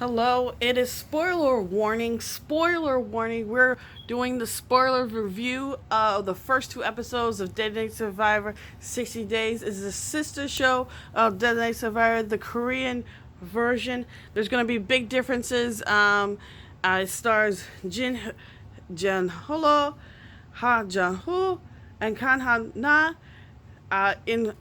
Hello, it is spoiler warning. Spoiler warning. We're doing the spoiler review of the first two episodes of Designated Survivor 60 Days. Is a sister show of Designated Survivor, the Korean version. There's going to be big differences. It stars Jin Hello, Ha Jun Ho, and Kan Ha Na in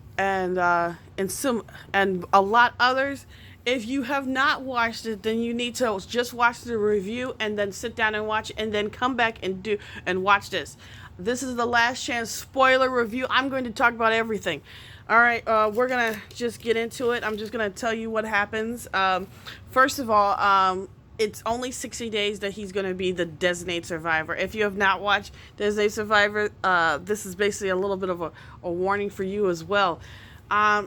some and a lot others. If you have not watched it, then you need to just watch the review and then sit down and watch it and then come back and watch this. This is the last chance spoiler review. I'm going to talk about everything. All right, we're gonna just get into it. I'm just gonna tell you what happens. First of all, it's only 60 days that he's going to be the designated survivor. If you have not watched Designated Survivor, this is basically a little bit of a warning for you as well.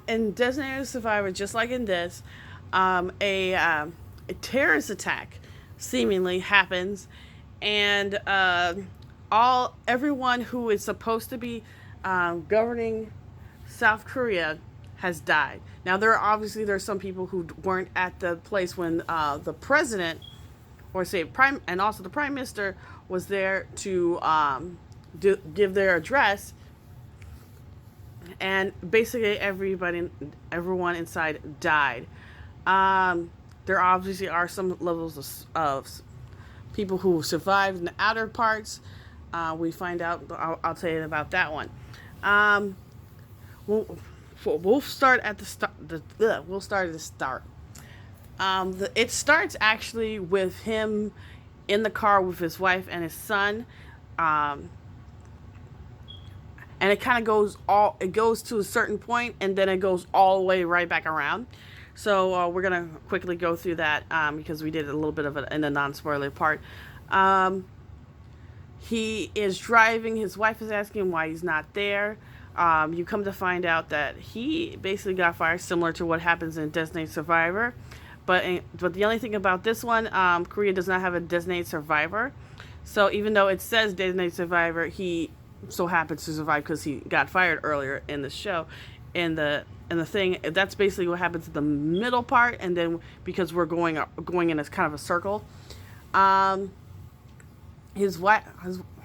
In Designated Survivor, just like in this, a terrorist attack seemingly happens, and everyone who is supposed to be governing South Korea has died. Now there's some people who weren't at the place when the president, or say prime, and also the prime minister was there to give their address, and basically everyone inside died. There obviously are some levels of people who survived in the outer parts. We find out. I'll tell you about that one. We'll start at the start. We'll start at the start. It starts actually with him in the car with his wife and his son, and it kind of goes to a certain point, and then it goes all the way right back around. So we're gonna quickly go through that because we did a little bit of it in the non-spoiler part. He is driving. His wife is asking him why he's not there. You come to find out that he basically got fired, similar to what happens in Designated Survivor. But the only thing about this one, Korea does not have a Designated Survivor. So even though it says Designated Survivor, he so happens to survive because he got fired earlier in the show. In the thing, that's basically what happens in the middle part, and then because we're going in as kind of a circle. Her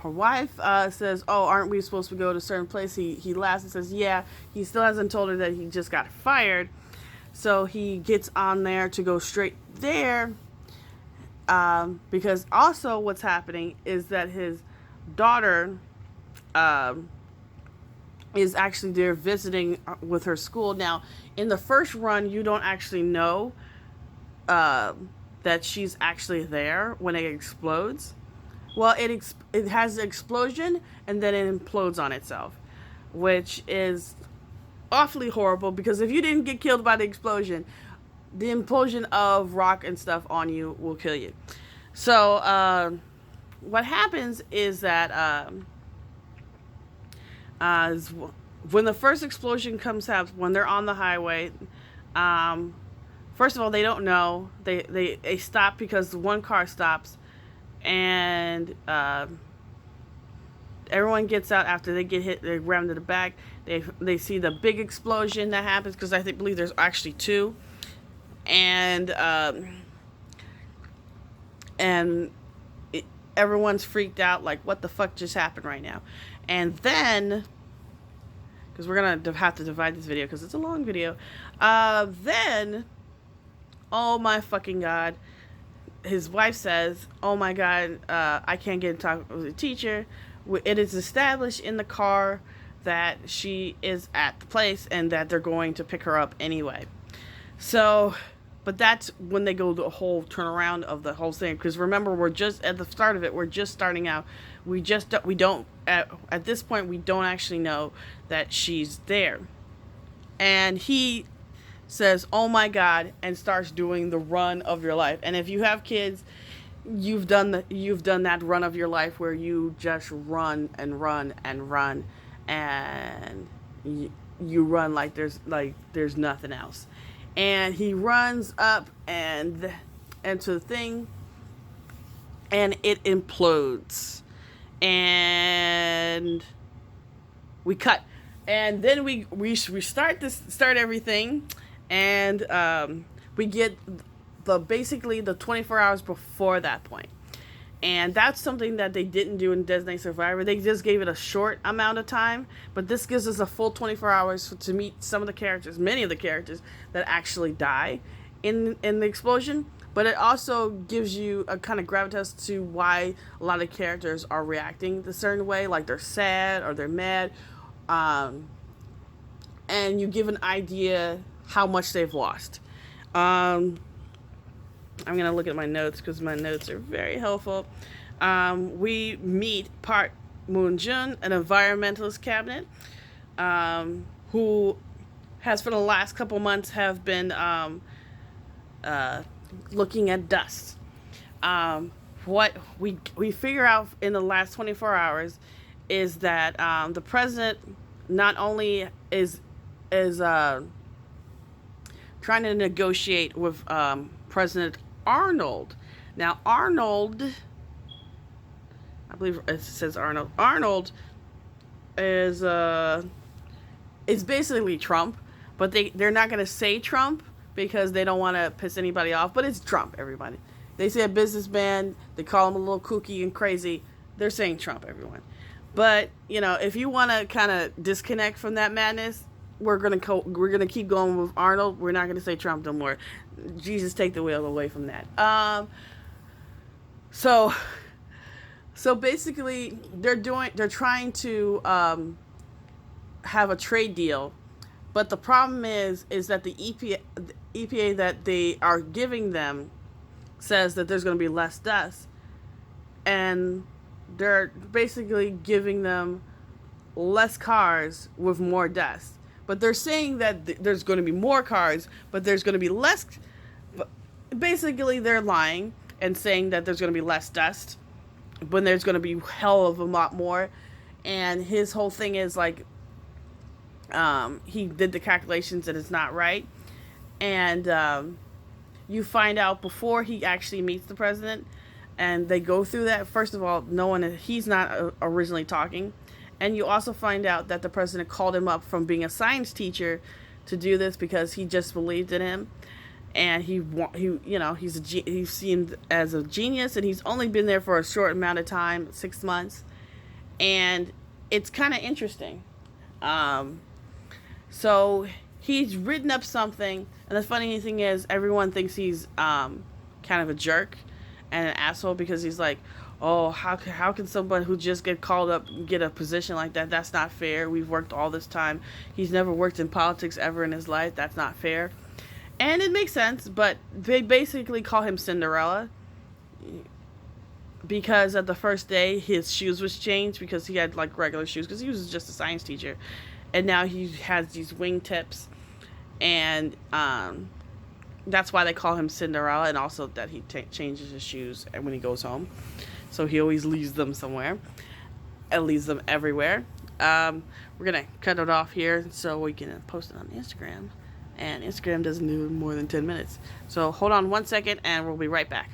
wife says, "Oh, aren't we supposed to go to a certain place?" He laughs and says, "Yeah." He still hasn't told her that he just got fired, so he gets on there to go straight there. Because also what's happening is that his daughter is actually there visiting with her school. Now, in the first run, you don't actually know that she's actually there when it explodes. Well, it has an explosion and then it implodes on itself, which is awfully horrible because if you didn't get killed by the explosion, the implosion of rock and stuff on you will kill you. So what happens is that when the first explosion comes out, when they're on the highway, first of all, they don't know. They stop because one car stops, and everyone gets out after they get hit. They're rammed to the back. They see the big explosion that happens because I believe there's actually two, and everyone's freaked out, like what the fuck just happened right now, and then because we're gonna have to divide this video because it's a long video. Then, oh my fucking god, his wife says, "Oh my god, I can't get in touch with the teacher. It is established in the car that she is at the place and that they're going to pick her up anyway." So, but that's when they go the whole turnaround of the whole thing. Because remember, we're just at the start of it. We're just starting out. We don't at this point we don't actually know that she's there. And he says, "Oh my god," and starts doing the run of your life. And if you have kids, you've done that run of your life where you just run and run and run, and you run like there's nothing else. And he runs up and to the thing, and it implodes, and we cut, and then we start everything, and we get basically the 24 hours before that point. And that's something that they didn't do in Designated Survivor. They just gave it a short amount of time, but this gives us a full 24 hours to meet some of the characters, many of the characters that actually die in the explosion. But it also gives you a kind of gravitas to why a lot of characters are reacting a certain way, like they're sad or they're mad. And you give an idea how much they've lost. I'm going to look at my notes because my notes are very helpful. We meet Park Moo Ji, an environmentalist cabinet, who has for the last couple months have been looking at dust. What we figure out in the last 24 hours is that the president not only is trying to negotiate with President Arnold. Now Arnold, I believe it says Arnold. Arnold is basically Trump, but they're not gonna say Trump because they don't want to piss anybody off. But it's Trump, everybody. They say a businessman. They call him a little kooky and crazy. They're saying Trump, everyone. But you know, if you want to kind of disconnect from that madness, we're gonna keep going with Arnold. We're not gonna say Trump no more. Jesus, take the wheel away from that. So basically, they're trying to have a trade deal, but the problem is that the EPA that they are giving them says that there's going to be less dust, and they're basically giving them less cars with more dust. But they're saying that there's going to be more cars, but there's going to be less. Basically, they're lying and saying that there's going to be less dust, when there's going to be hell of a lot more. And his whole thing is like, he did the calculations and it's not right. And you find out before he actually meets the president, and they go through that. First of all, he's not originally talking. And you also find out that the president called him up from being a science teacher to do this because he just believed in him, and he's seen as a genius, and he's only been there for a short amount of time, 6 months, and it's kind of interesting. So he's written up something, and the funny thing is, everyone thinks he's kind of a jerk and an asshole because he's like, oh, how can someone who just get called up get a position like that? That's not fair. We've worked all this time. He's never worked in politics ever in his life. That's not fair. And it makes sense, but they basically call him Cinderella because at the first day his shoes was changed because he had like regular shoes because he was just a science teacher, and now he has these wingtips, and that's why they call him Cinderella, and also that he changes his shoes when he goes home. So he always leaves them somewhere. And leaves them everywhere. We're going to cut it off here so we can post it on Instagram. And Instagram doesn't do more than 10 minutes. So hold on 1 second and we'll be right back.